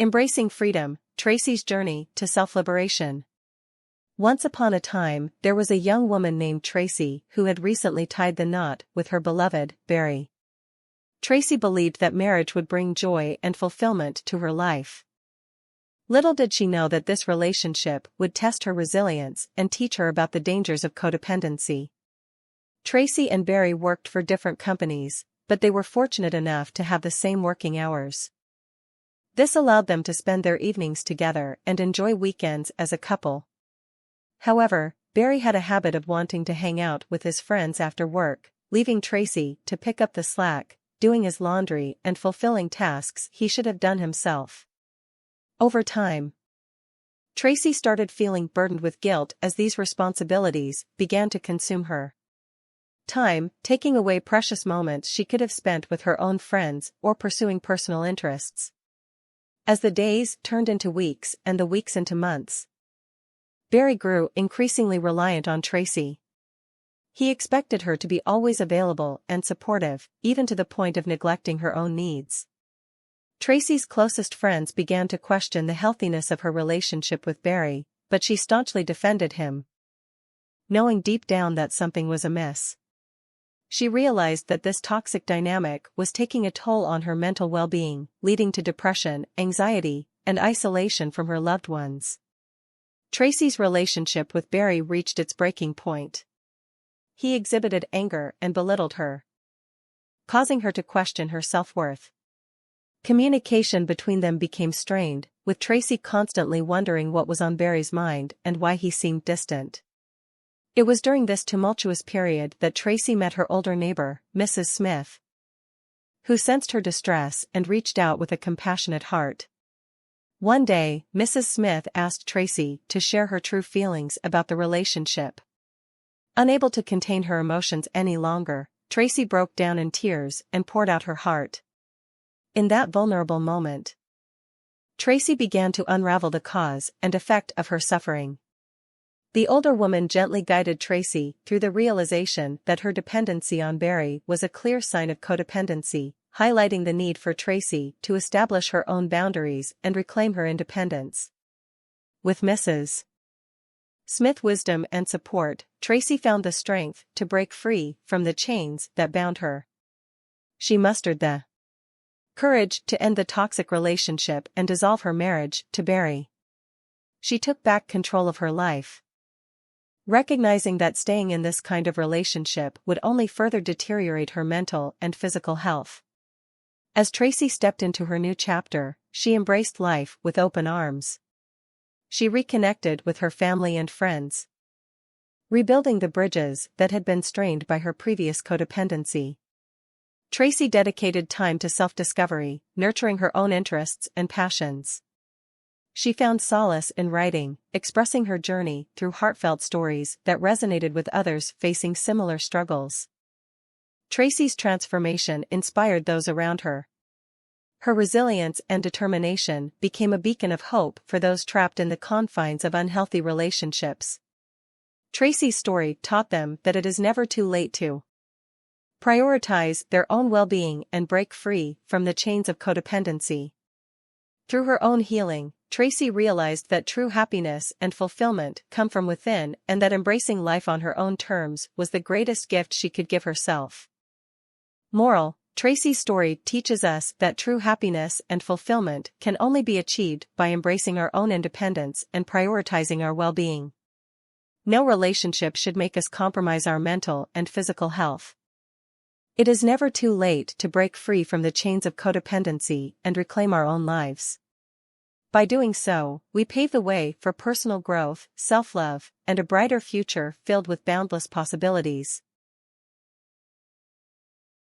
Embracing freedom, Tracy's journey to self-liberation. Once upon a time, there was a young woman named Tracy who had recently tied the knot with her beloved, Barry. Tracy believed that marriage would bring joy and fulfillment to her life. Little did she know that this relationship would test her resilience and teach her about the dangers of codependency. Tracy and Barry worked for different companies, but they were fortunate enough to have the same working hours. This allowed them to spend their evenings together and enjoy weekends as a couple. However, Barry had a habit of wanting to hang out with his friends after work, leaving Tracy to pick up the slack, doing his laundry and fulfilling tasks he should have done himself. Over time, Tracy started feeling burdened with guilt as these responsibilities began to consume her time, taking away precious moments she could have spent with her own friends or pursuing personal interests. As the days turned into weeks and the weeks into months, Barry grew increasingly reliant on Tracy. He expected her to be always available and supportive, even to the point of neglecting her own needs. Tracy's closest friends began to question the healthiness of her relationship with Barry, but she staunchly defended him, knowing deep down that something was amiss. She realized that this toxic dynamic was taking a toll on her mental well-being, leading to depression, anxiety, and isolation from her loved ones. Tracy's relationship with Barry reached its breaking point. He exhibited anger and belittled her, causing her to question her self-worth. Communication between them became strained, with Tracy constantly wondering what was on Barry's mind and why he seemed distant. It was during this tumultuous period that Tracy met her older neighbor, Mrs. Smith, who sensed her distress and reached out with a compassionate heart. One day, Mrs. Smith asked Tracy to share her true feelings about the relationship. Unable to contain her emotions any longer, Tracy broke down in tears and poured out her heart. In that vulnerable moment, Tracy began to unravel the cause and effect of her suffering. The older woman gently guided Tracy through the realization that her dependency on Barry was a clear sign of codependency, highlighting the need for Tracy to establish her own boundaries and reclaim her independence. With Mrs. Smith's wisdom and support, Tracy found the strength to break free from the chains that bound her. She mustered the courage to end the toxic relationship and dissolve her marriage to Barry. She took back control of her life, recognizing that staying in this kind of relationship would only further deteriorate her mental and physical health. As Tracy stepped into her new chapter, she embraced life with open arms. She reconnected with her family and friends, rebuilding the bridges that had been strained by her previous codependency. Tracy dedicated time to self-discovery, nurturing her own interests and passions. She found solace in writing, expressing her journey through heartfelt stories that resonated with others facing similar struggles. Tracy's transformation inspired those around her. Her resilience and determination became a beacon of hope for those trapped in the confines of unhealthy relationships. Tracy's story taught them that it is never too late to prioritize their own well-being and break free from the chains of codependency. Through her own healing, Tracy realized that true happiness and fulfillment come from within and that embracing life on her own terms was the greatest gift she could give herself. Moral: Tracy's story teaches us that true happiness and fulfillment can only be achieved by embracing our own independence and prioritizing our well-being. No relationship should make us compromise our mental and physical health. It is never too late to break free from the chains of codependency and reclaim our own lives. By doing so, we pave the way for personal growth, self-love, and a brighter future filled with boundless possibilities.